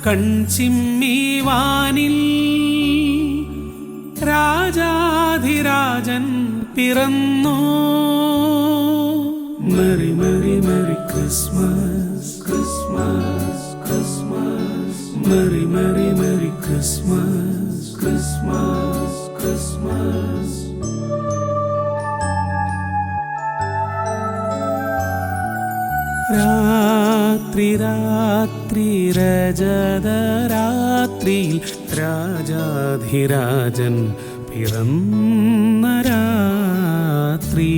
കൺചിമ്മി വാനിൽ രാജാധിരാജൻ പിറന്നു. Maria Maria merry Christmas Christmas Christmas, Maria Maria merry Christmas Christmas Christmas. രാത്രി രാത്രി രജതരാത്രിയിൽ രാജാധിരാജൻ പിറന്ന രാത്രി.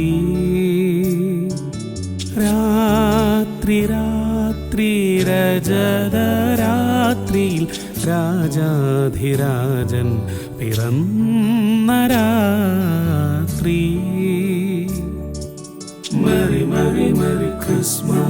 രാത്രി രാത്രി രജതരാത്രിയിൽ രാജാധിരാജൻ പിറന്ന രാത്രി. Maria Maria merry Christmas.